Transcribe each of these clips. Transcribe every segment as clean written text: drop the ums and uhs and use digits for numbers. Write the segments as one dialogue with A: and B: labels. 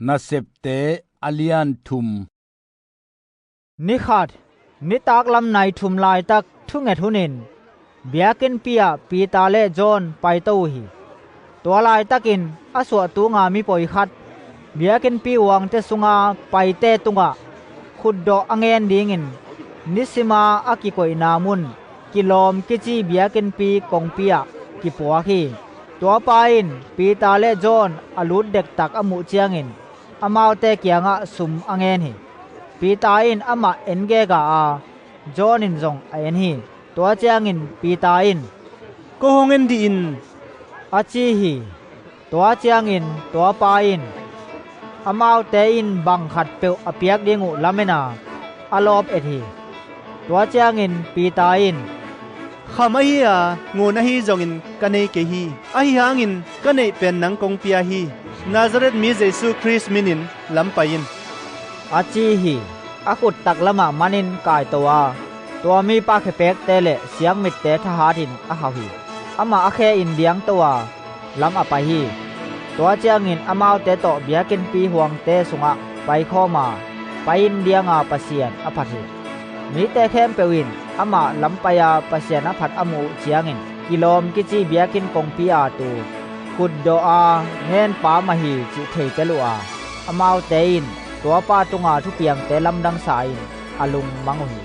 A: นาเซปเตอเลียนทุม
B: นิขัดนิตากลำในทุมลายตักทุงเอทุนินเบียกินเปียปีตาเลจอนไปตู้หีตัวลายตักินอสวตูงามีปอยขัดเบียกินปีวังเตสุงาไปเตตุงะขุดดอกอังเอนดิงินนิสิมาอากิโกยนามุนกิลอมกิจีเบียกินปีกงเปียกิปัวขีตัวปาอินปีตาเลจอนอลุดเด็กตักอมุเจียงินอมาวเตเกียงะสุมอังเอนหีปีตาอินอมาเอ็นเกกาอาจอนินจงเอ็นหีตัวเจียงินปีตาอิน
C: ก็ฮงเอ็นดีอิน
B: อาจีหีตัวเจียงินตัวปาอินอมาวเตอินบังขัดเปียวอเปียกดิงูลาเมนาอลอบเอทีตัวเจียงินปีตาอิน
C: ขามะฮีอางูนะฮีจงอินกันเนเกฮีอะฮีหางอินกันเนเป็นนังกงเปียฮีนาซาเรตมีเยซูคริสต์มินินลำไปอิน
B: อาจีฮีอากุดตักละมามันินกายตัวมีปาเคเป็กเตเลเสียงมิดเตทหาดินอะหาฮีอามาอะเคอินเดียงตัวลำอะไปฮีตัวเจียงินอมาวเตโตเบียกินปีห่วงเตสุงะไปข้อมาไปอินเดียงาปะเสียนอภัทฮีมีแต่แคมเปวินอามาลำปยาปะเสียนอภัทอมูเจียงินกิโลมกิจีเบียกินกงปีอาตูขุดโดอาเงนปามาฮีจิเทเตลุอาอมาวเตอินตัวปาตุงาทุเปียงเตลำดังสายอลุงมังหี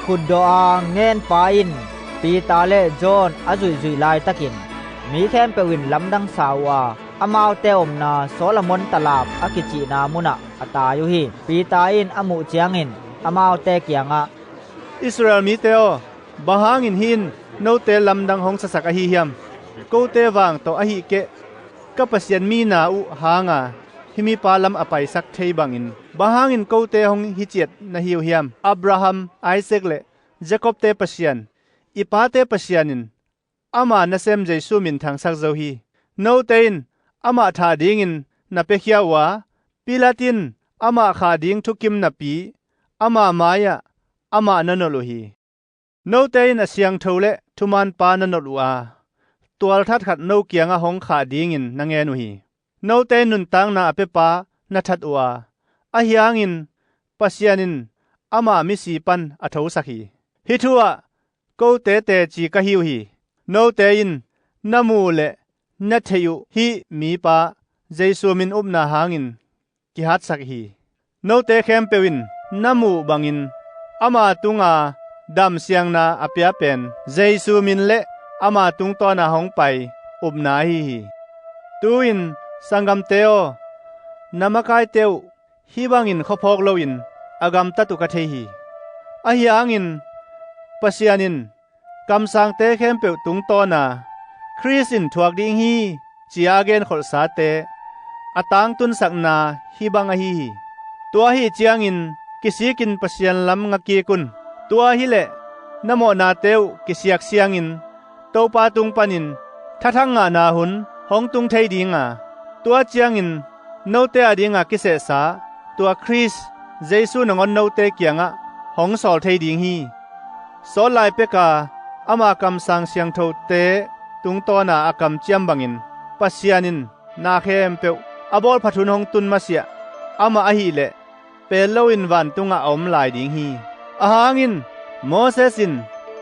B: ขุดโดอาเงนปาอินปีตาเลจอนอจุยลายตะกินมีแคมเปวินลำดังสาวาอมาวเตอมนาโซลมอนตลาบอากิจินามุนะอตาอยู่ฮีปีตาอินอมุเจียงอินอมาวเตเกียงะ
C: อิสราเอลมีเตอบะหางอินหินโนเตลำดังหงสักอะฮีเฮียมโกเตวางโตอะฮีเกะกะปะเซียนมีนาอุหางาฮิมีปาลำอไปสักเทบังอินบะหางอินโกเตหงฮิเจียดนะฮิวเฮียมอับราฮัมไอแซคและยาโคบเตปะเซียนอีปาเตปะเซียนินอามานะเซมเยซูมินทางสักเจาฮีโนเตนอามาทาดิงินนะเปเคียวาปิลาตินอามาขาดิงทุกิมนะปีอามามาyaอามานะนโลฮีโนเตนอเสียงโทเลทุมันปานนโลอาตัวทัดขัดโนเกียงอะหงขาดิงินนะเงนุฮีโนเตนุนตังนาอเปปานะทัดอัวอะฮียงินปัสยานินอามามิสีปันอะโทสักฮีฮิทัวโกเตเตจีกะฮิวฮีโนเตอินนะมูเลนัทยุฮีมีปาเยซูมินอุบนาหางินกิฮัดสักฮีโนเตเคมเปวินนะมูบังอินอามาตุงาดัมเสียงนาอเปียเป็นเยซูมินเลอามาตุงตอนาหงไปอุบนาฮีตูอินสังกัมเตโอนามกายเตวฮีบังอินขพอกโลอินอากามตะตุกะเทฮีอะฮีอังอินปัสยานินกำสังเตเคมเปวตุงตอนาคริสตินทวกดิงฮีจีอาเกนขอลสาเตอตังตุนสักนาฮีบังอะฮีตัวฮีจียงอินกิสิกินปัสยันลำงะกีกุนตัวฮีเลนโมนาเตวกิสิยักเสียงอินโตปาตุงปันินทัทังงานาหุนหงตุงเทดิงาตัวจียงอินโนเตอดิงากิเสสาตัวคริสเยซูนงอนโนเตเกียงะหงสอลเทดิงฮีโซลายเปกาอามากำสังเสียงโทเตตุงตอนาอากำเจียมบังอินปัสยานินนาเคมเปวอบอลพัทุนหงตุนมาเสียอามาอหิเลเปโลอินวันตุงอาอมลายดิงฮีอาหางอินโมเสสิน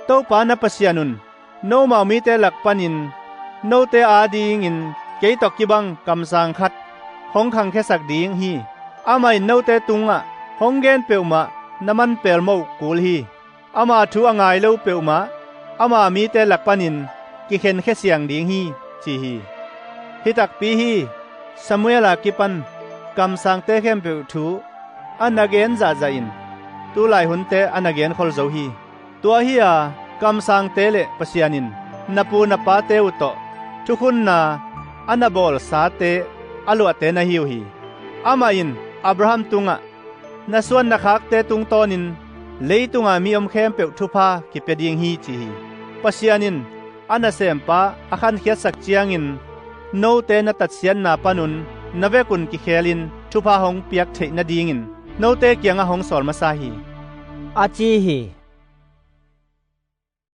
C: โตปานะปัสยานุนโนมามีเตลักปันินโนเตอาดิงอินเกยตอกกิบังกำสังคัดหงคังแค่สักดิงฮีอามาโนเตตุงอะหงเกนเปวมาน้ำมันเปลโมกูลฮีอามาทูอ่างไงเลวเปวมาอามามีเตลักปันินกิเข็นแค่เสียงดิงฮีจีฮีฮิตักปีฮีสมุเอลากิปันกำสังเตเข้มเปวทูอันนักเกนจ่าใจอินตูไลหุนเตอันนักเกนขอลโจฮีตัวฮีอากำสังเตเลปัสยานินนับปูนับปาเตอุโตทุกคนนาอันนับบอลสาเตอลวเตนะฮิวฮีอามาอินอับราฮัมตุงะนัส่วนนักฮักเตตุงตอนินเลยตุงามีอมเข้มเปวทุพากิเปดิงฮีจีฮีปัสยานินอันนัเซมปาอาคันเขียสักเจียงอินโนเตนตัดเสียนนาปานุนนเวกุนกิเคลินทุพาหงเปียกเทนดีงินโนเตเกียงหงสอลมาซาฮี
B: อาจีฮี